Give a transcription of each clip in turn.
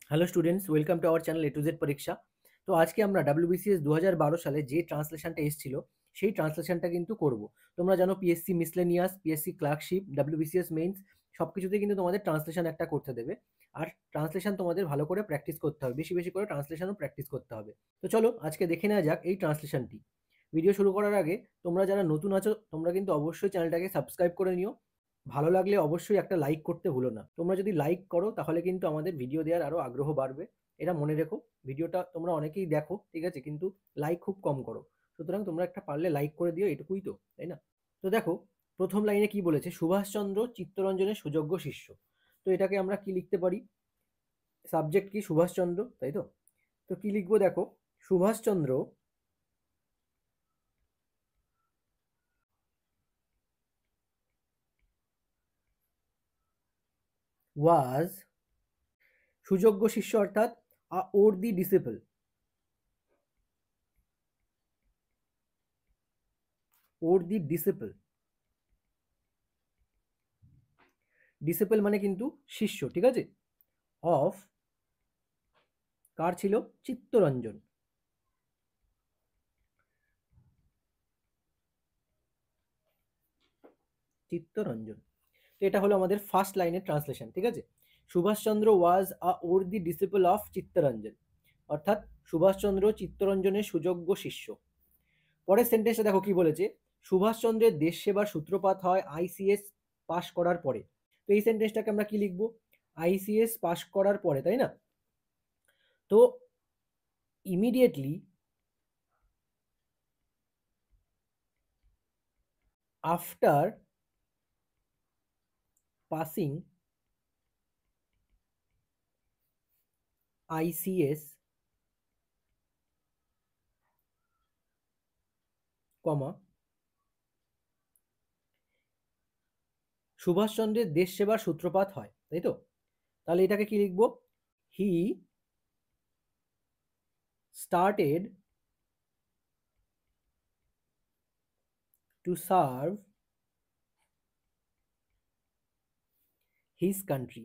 Hello students, welcome to our channel A to Z পরীক্ষা। তো আজকে আমরা ডাব্লিউবিসিএস 2012 সালে যে ট্রান্সলেশনটা এসেছিল সেই ট্রান্সলেশনটা কিন্তু করব। তোমরা জানো PSC miscellaneous, PSC clerkship, WBCS means সব কিছুতেই কিন্তু তোমাদের ট্রান্সলেশন একটা করতে দেবে। আর ট্রান্সলেশন তোমাদের ভালো করে প্র্যাকটিস করতে হবে, বেশি বেশি করে ট্রান্সলেশনও প্র্যাকটিস করতে হবে। তো চলো আজকে দেখে নেওয়া যাক এই ট্রান্সলেশনটি। ভিডিও শুরু করার আগে তোমরা যারা নতুন আছো তোমরা কিন্তু অবশ্যই চ্যানেলটাকে সাবস্ক্রাইব করে নিও। ভালো লাগলে অবশ্যই একটা লাইক করতে ভুলো না। তোমরা যদি লাইক করো তাহলে কিন্তু আমাদের ভিডিও দেওয়ার আরও আগ্রহ বাড়বে। এটা মনে রেখো, ভিডিওটা তোমরা অনেকেই দেখো, ঠিক আছে, কিন্তু লাইক খুব কম করো। সুতরাং তোমরা একটা পারলে লাইক করে দিও, এটুকুই তো, তাই না? তো দেখো, প্রথম লাইনে কি বলেছে, সুভাষচন্দ্র চিত্তরঞ্জনের সুযোগ্য শিষ্য। তো এটাকে আমরা কি লিখতে পারি? সাবজেক্ট কি? সুভাষচন্দ্র, তাই তো? তো কি লিখবো দেখো, সুভাষচন্দ্র ওয়াজ, সুযোগ্য শিষ্য অর্থাৎ আ worthy disciple, worthy disciple, disciple মানে কিন্তু শিষ্য, ঠিক আছে, অফ, কার ছিল? চিত্তরঞ্জন, চিত্তরঞ্জন। তো এটা হলো আমাদের ফার্স্ট লাইনের ট্রান্সলেশন, ঠিক আছে। সুভাষচন্দ্র ওয়াজ আ worthy disciple অফ চিত্তরঞ্জন, অর্থাৎ সুভাষচন্দ্র চিত্তরঞ্জনের সুযোগ্য শিষ্য। পরের সেন্টেন্সটা দেখো কি বলেছে, সুভাষচন্দ্রের দেশ সেবার সূত্রপাত হয় আইসিএস পাশ করার পরে। তো এই সেন্টেন্সটাকে আমরা কি লিখবো? আইসিএস পাশ করার পরে, তাই না? তো ইমিডিয়েটলি আফটার পাসিং আইসিএস, কমা, সুভাষচন্দ্রের দেশ সেবার সূত্রপাত হয়, তাই তো? তাহলে এটাকে কি লিখবো? He started to serve his country.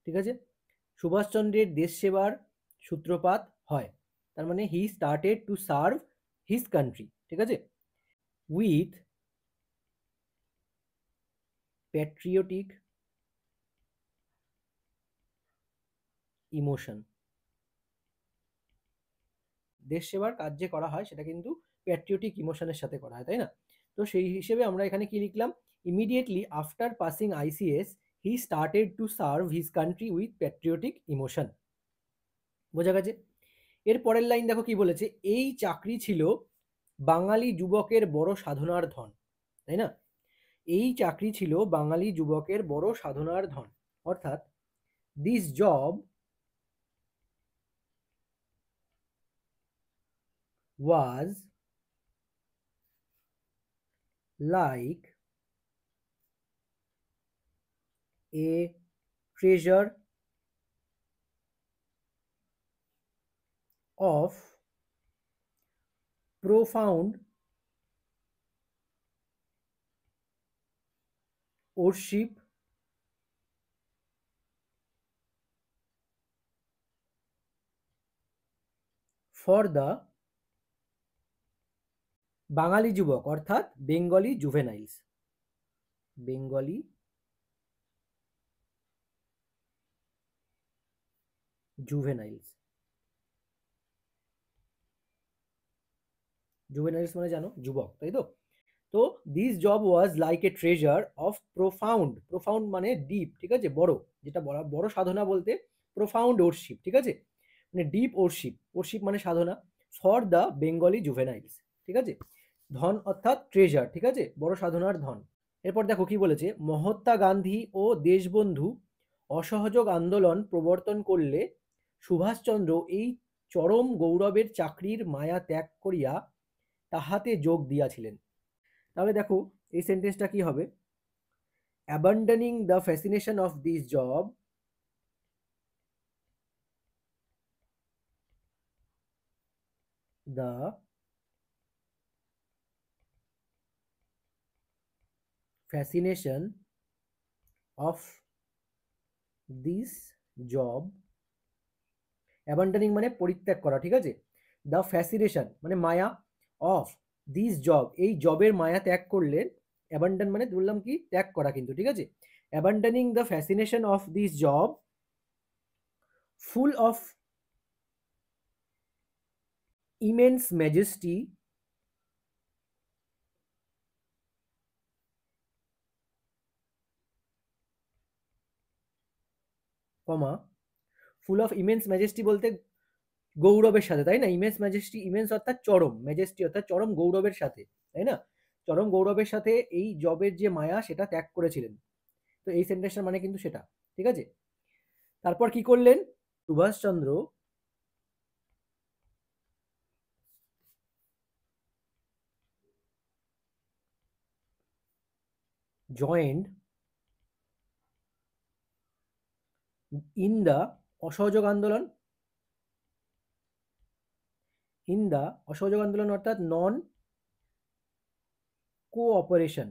ঠিক আছে, সুভাষচন্দ্রের দেশ সেবার সূত্রপাত হয়, তার মানে he started to serve his country, ঠিক আছে, উইথ প্যাট্রিয়টিক ইমোশন। দেশ সেবার কাজ যে করা হয় সেটা কিন্তু প্যাট্রিয়টিক ইমোশনের সাথে করা হয়, তাই না? তো সেই হিসেবে আমরা এখানে কি লিখলাম? Immediately after passing ICS he started to serve his country with patriotic emotion. বোঝা গেছে? এর পরের লাইন দেখো কি বলেছে, এই চাকরি ছিল বাঙালি যুবকের বড় সাধনার ধন, তাই না? এই চাকরি ছিল বাঙালি যুবকের বড় সাধনার ধন, অর্থাৎ this job was like a treasure of profound worship for the বাঙালি যুবক, অর্থাৎ বেঙ্গলি জুভেনাইলস, বেঙ্গলি জুভেনাইলস। জুভেনাইলস মানে জানো, যুবক, তাই তো? তো this job was like a treasure of profound, profound মানে ডিপ, ঠিক আছে, বড়, যেটা বড় বড় সাধনা বলতে প্রোফাউন্ড ওরশিপ, ঠিক আছে, মানে ডিপ ওরশিপ, ওরশিপ মানে সাধনা, ফর দ্য বেঙ্গলি জুভেনাইলস, ঠিক আছে, ধন অর্থাৎ ট্রেজার, ঠিক আছে, বড় সাধনার ধন। এরপর দেখো কি বলেছে, মহাত্মা গান্ধী ও দেশবন্ধু অসহযোগ আন্দোলন প্রবর্তন করলে সুভাষচন্দ্র এই চরম গৌরবের চাকরির মায়া ত্যাগ করিয়া তাহাতে যোগ দিয়াছিলেন। তাহলে দেখো এই সেন্টেন্সটা কি হবে, abandoning the fascination of this job, the fascination of this job, abandoning মানে পরিত্যাগ করা, ঠিক আছে। দ্য ফ্যাসিনেশন মানে মায়া, অফ দিস জব এই জবের মায়া ত্যাগ করলে, অ্যাবান্ডন মানে বললাম কি ত্যাগ করা কিন্তু, ঠিক আছে। Abandoning the fascination of this job full of immense majesty comma, full of immense majesty বলতে গৌরবের সাথে, তাই না। ইমেন্স ম্যাজেস্টি, ইমেন্স অর্থাৎ চরম, ম্যাজেস্টি অর্থাৎ চরম গৌরবের সাথে, তাই না। চরম গৌরবের সাথে এই জবের যে মায়া সেটা ত্যাগ করেছিলেন। তো এই সেন্টেন্সটার মানে কিন্তু সেটা, ঠিক আছে। তারপর কি করলেন, সুভাষচন্দ্র জয়েন্ড ইন দ্য অসহযোগ আন্দোলন, ইন দ্য অসহযোগ আন্দোলন অর্থাৎ নন কোঅপারেশন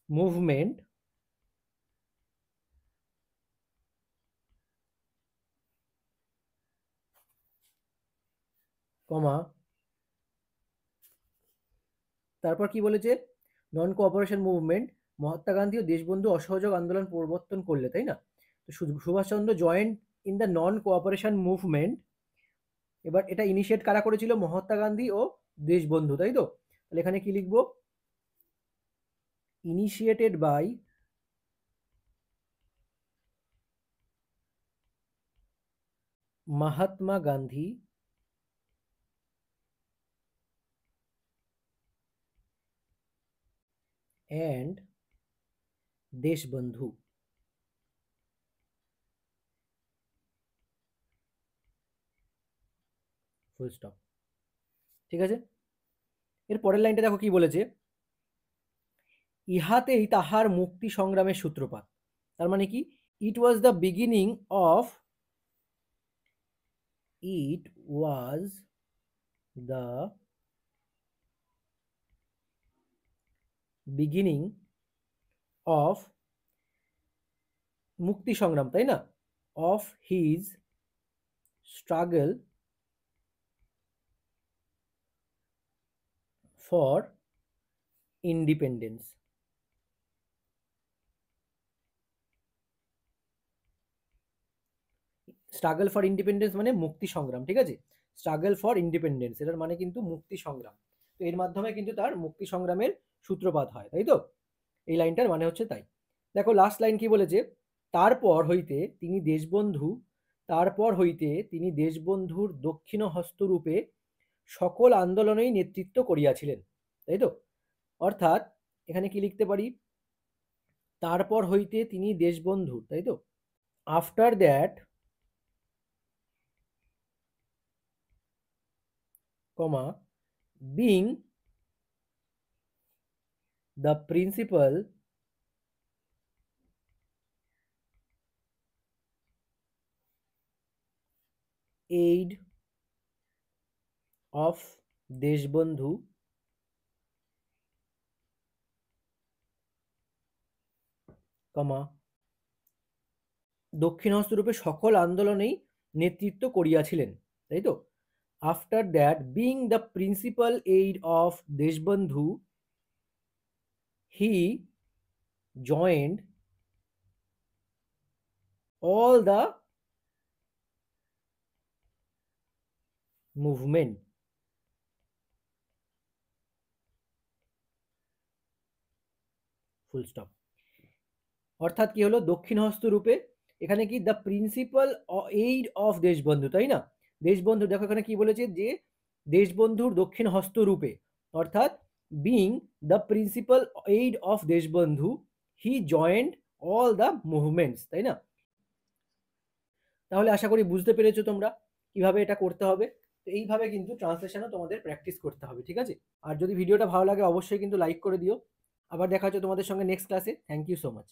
মুভমেন্ট কমা, তারপর কি বলেছে, non cooperation movement Mahatma Gandhi ও দেশবন্ধু অসহযোগ আন্দোলন প্রবর্তন করলে, তাই না। তো Subhash Chandra joined in the non cooperation movement, এবার এটা ইনিশিয়েট কারা করেছিল, মহাত্মা গান্ধী ও দেশবন্ধু, তাই তো। তাহলে এখানে কি লিখবো, initiated by Mahatma Gandhi and Deshbandhu, full stop, ঠিক আছে। এর পরের লাইনটা দেখো কি বলেছে, ইহাতেই তাহার মুক্তি সংগ্রামের সূত্রপাত। তার মানে কি, it was the beginning of, it was the beginning of মুক্তি সংগ্রাম, তাই না, of his struggle for independence, struggle for independence মানে মুক্তি সংগ্রাম, ঠিক আছে। স্ট্রাগল ফর ইন্ডিপেন্ডেন্স এটার মানে কিন্তু মুক্তি সংগ্রাম। তো এর মাধ্যমে কিন্তু তার মুক্তি সংগ্রামের সূত্রপাত হয়, তাই তো। এই লাইনটার মানে হচ্ছে তাই। দেখো লাস্ট লাইন কি বলেছে, তারপর হইতে তিনি দেশবন্ধু, তারপর হইতে তিনি দেশবন্ধুর দক্ষিণ হস্তরূপে সকল আন্দোলনেই নেতৃত্ব করিয়াছিলেন, তাই তো। অর্থাৎ এখানে কি লিখতে পারি, তারপর হইতে তিনি দেশবন্ধুর, তাই তো, after that comma being the principal aid of Deshbandhu comma দক্ষিণ হস্তরূপে সকল আন্দোলনেই নেতৃত্ব করিয়াছিলেন, তাই তো। After that being the principal aid of Deshbandhu he joined all the movement, full stop. অর্থাৎ কি হলো, দক্ষিণ হস্ত রূপে, এখানে কি the principal aid of Deshbandhu, তাই না। দেশবন্ধু দেখো এখানে কি বলেছে, যে দেশবন্ধুর দক্ষিণ হস্ত রূপে, অর্থাৎ being the principal aid of Deshbandhu he joined all the movements, তাই না। তাহলে আশা করি বুঝতে পেরেছো তোমরা কিভাবে এটা করতে হবে। তো এইভাবে কিন্তু ট্রান্সলেশনও তোমাদের প্র্যাকটিস করতে হবে, ঠিক আছে। আর যদি ভিডিওটা ভালো লাগে অবশ্যই কিন্তু লাইক করে দিও। আবার দেখা হচ্ছে তোমাদের সঙ্গে নেক্সট ক্লাসে। Thank you so much.